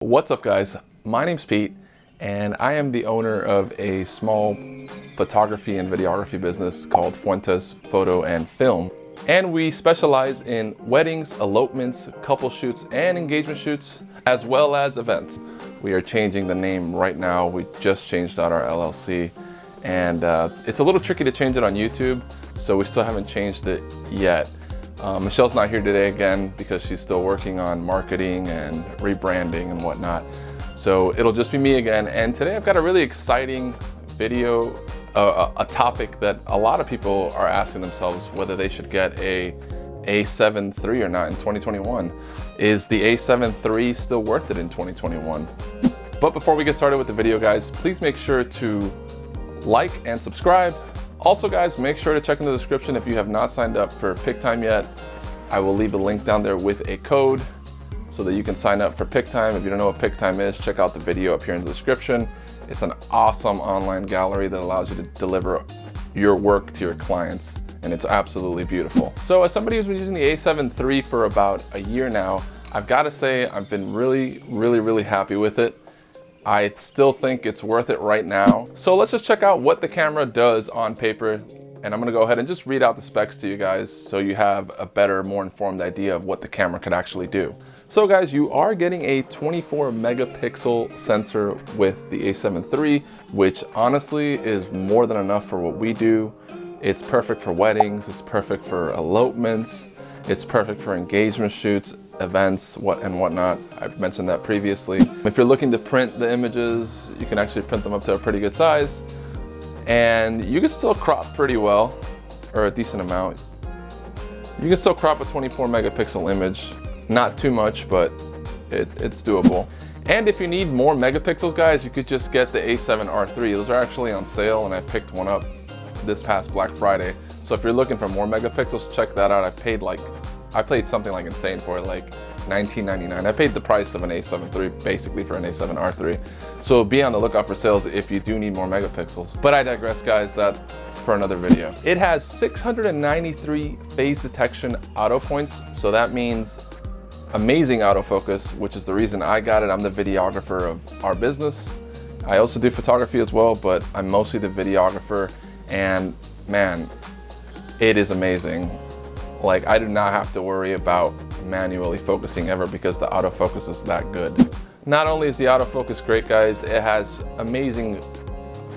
What's up guys, my name's Pete and I am the owner of a small photography and videography business called Fuentes Photo and Film. And we specialize in weddings, elopements, couple shoots, and engagement shoots, as well as events. We are changing the name right now. We just changed out our LLC and it's a little tricky to change it on YouTube, so we still haven't changed it yet. Michelle's not here today again because she's still working on marketing and rebranding and whatnot. So it'll just be me again. And today I've got a really exciting video, a topic that a lot of people are asking themselves whether they should get a A7III or not in 2021. Is the A7 III still worth it in 2021? But before we get started with the video, guys, please make sure to like and subscribe. Also guys, make sure to check in the description if you have not signed up for Pic-Time yet. I will leave a link down there with a code so that you can sign up for Pic-Time. If you don't know what Pic-Time is, check out the video up here in the description. It's an awesome online gallery that allows you to deliver your work to your clients, and it's absolutely beautiful. So as somebody who's been using the A7 III for about a year now, I've got to say I've been really happy with it. I still think it's worth it right now. So let's just check out what the camera does on paper. And I'm gonna go ahead and just read out the specs to you guys so you have a better, more informed idea of what the camera could actually do. So guys, you are getting a 24 megapixel sensor with the A7 III, which honestly is more than enough for what we do. It's perfect for weddings, it's perfect for elopements, it's perfect for engagement shoots, events, and whatnot. I've mentioned that previously. If you're looking to print the images, you can actually print them up to a pretty good size, and you can still crop pretty well, or a decent amount. You can still crop a 24 megapixel image, not too much, but it's doable. And if you need more megapixels, guys, you could just get the A7R III. Those are actually on sale, and I picked one up this past Black Friday. So if you're looking for more megapixels, check that out. I paid something like insane for it, like $19.99. I paid the price of an A7 III basically for an A7R III. So be on the lookout for sales if you do need more megapixels. But I digress, guys, that's for another video. It has 693 phase detection auto points. So that means amazing autofocus, which is the reason I got it. I'm the videographer of our business. I also do photography as well, but I'm mostly the videographer, and man, it is amazing. Like, I do not have to worry about manually focusing ever because the autofocus is that good. Not only is the autofocus great, guys, it has amazing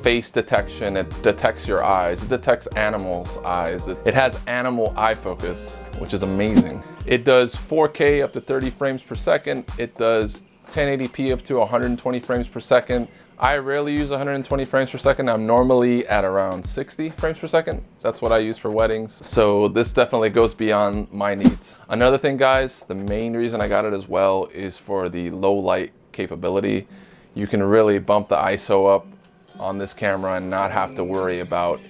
face detection. It detects your eyes. It detects animals' eyes. It has animal eye focus, which is amazing. It does 4K up to 30 frames per second. It does 1080p up to 120 frames per second. I rarely use 120 frames per second. I'm normally at around 60 frames per second. That's what I use for weddings. So this definitely goes beyond my needs. Another thing, guys, the main reason I got it as well is for the low light capability. You can really bump the ISO up on this camera and not have to worry about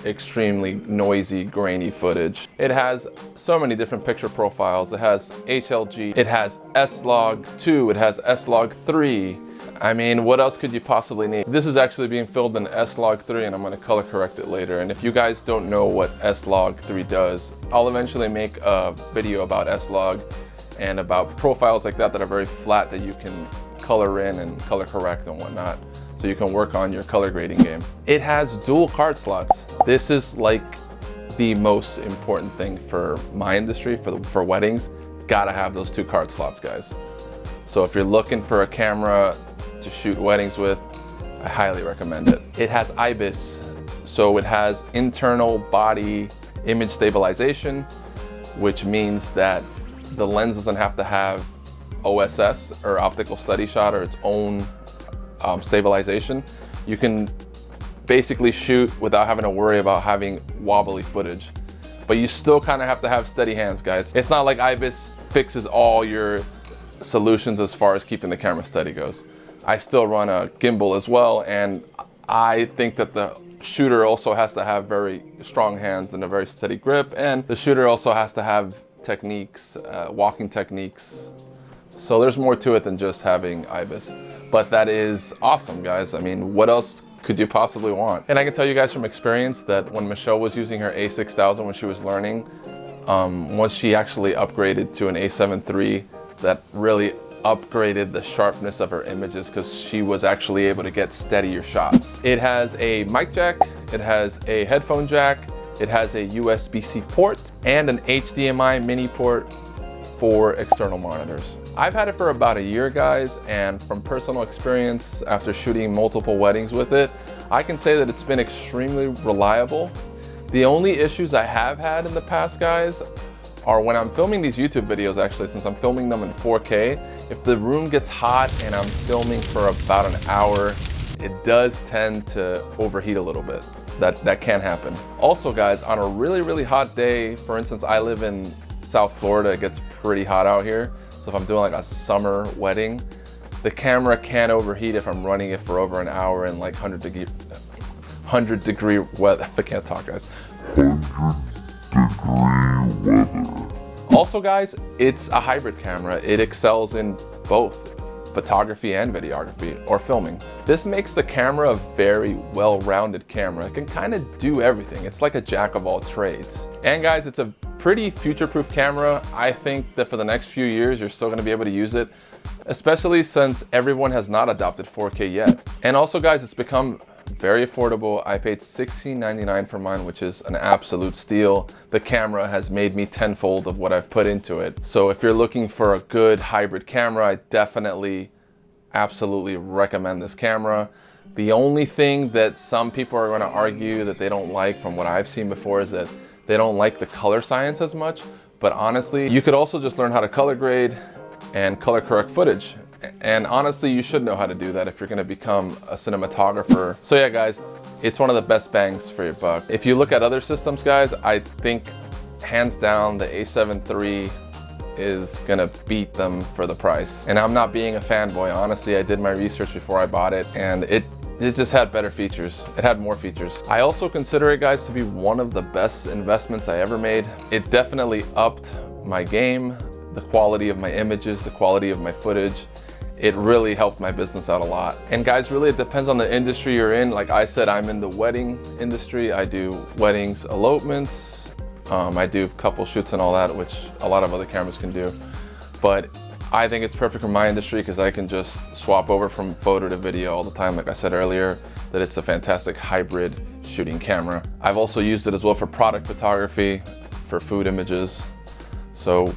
extremely noisy, grainy footage. It has so many different picture profiles. It has HLG, it has S-Log2, it has S-Log3. I mean, what else could you possibly need? This is actually being filmed in S-Log3, and I'm going to color correct it later. And if you guys don't know what S-Log3 does, I'll eventually make a video about S-Log and about profiles like that are very flat that you can color in and color correct and whatnot, so you can work on your color grading game. It has dual card slots. This is like the most important thing for my industry, for weddings. Gotta have those 2 card slots, guys. So if you're looking for a camera to shoot weddings with, I highly recommend it. It has IBIS, so it has internal body image stabilization, which means that the lens doesn't have to have OSS, or optical steady shot, or its own stabilization. You can basically shoot without having to worry about having wobbly footage, but you still kind of have to have steady hands, guys. It's not like IBIS fixes all your solutions as far as keeping the camera steady goes. I still run a gimbal as well, and I think that the shooter also has to have very strong hands and a very steady grip, and the shooter also has to have techniques, walking techniques. So there's more to it than just having IBIS. But that is awesome, guys. I mean, what else could you possibly want? And I can tell you guys from experience that when Michelle was using her A6000 when she was learning, once she actually upgraded to an A7 III, that really upgraded the sharpness of her images because she was actually able to get steadier shots. It has a mic jack, it has a headphone jack, it has a USB-C port, and an HDMI mini port for external monitors. I've had it for about a year, guys, and from personal experience after shooting multiple weddings with it, I can say that it's been extremely reliable. The only issues I have had in the past, guys, are when I'm filming these YouTube videos, actually, since I'm filming them in 4K, if the room gets hot and I'm filming for about an hour, it does tend to overheat a little bit. That can happen. Also, guys, on a really, really hot day, for instance, I live in South Florida, it gets pretty hot out here. So if I'm doing like a summer wedding, the camera can overheat if I'm running it for over an hour in like 100 degree weather. I can't talk, guys. 100 degree weather. Also, guys, it's a hybrid camera. It excels in both photography and videography, or filming. This makes the camera a very well-rounded camera. It can kind of do everything. It's like a jack of all trades. And guys, it's a pretty future-proof camera. I think that for the next few years, you're still gonna be able to use it, especially since everyone has not adopted 4K yet. And also, guys, it's become very affordable. I paid $16.99 for mine, which is an absolute steal. The camera has made me tenfold of what I've put into it. So if you're looking for a good hybrid camera, I definitely, absolutely recommend this camera. The only thing that some people are going to argue that they don't like from what I've seen before is that they don't like the color science as much. But honestly, you could also just learn how to color grade and color correct footage. And honestly, you should know how to do that if you're going to become a cinematographer. So yeah, guys, it's one of the best bangs for your buck. If you look at other systems, guys, I think hands down the A7 III is gonna beat them for the price. And I'm not being a fanboy. Honestly, I did my research before I bought it, and it just had better features. It had more features. I also consider it, guys, to be one of the best investments I ever made. It definitely upped my game, the quality of my images, the quality of my footage. It really helped my business out a lot. And guys, really it depends on the industry you're in. Like I said, I'm in the wedding industry. I do weddings, elopements. I do couple shoots and all that, which a lot of other cameras can do. But I think it's perfect for my industry because I can just swap over from photo to video all the time. Like I said earlier, that it's a fantastic hybrid shooting camera. I've also used it as well for product photography, for food images. So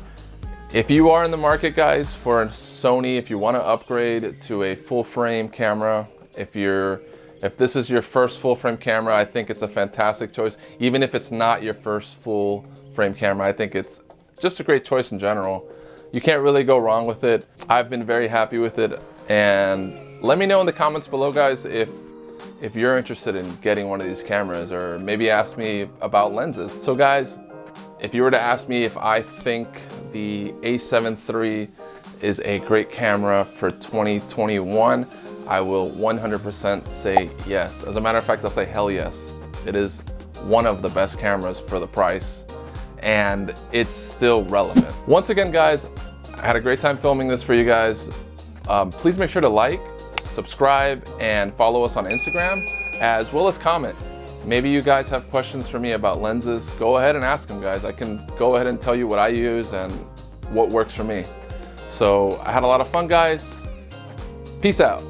if you are in the market, guys, for Sony, if you want to upgrade to a full frame camera, if this is your first full frame camera, I think it's a fantastic choice. Even if it's not your first full frame camera, I think it's just a great choice in general. You can't really go wrong with it. I've been very happy with it. And let me know in the comments below, guys, if you're interested in getting one of these cameras, or maybe ask me about lenses. So guys, if you were to ask me if I think the A7 III is a great camera for 2021, I will 100% say yes. As a matter of fact, I'll say hell yes. It is one of the best cameras for the price, and it's still relevant. Once again, guys, I had a great time filming this for you guys. Please make sure to like, subscribe, and follow us on Instagram, as well as comment. Maybe you guys have questions for me about lenses. Go ahead and ask them, guys. I can go ahead and tell you what I use and what works for me. So I had a lot of fun, guys. Peace out.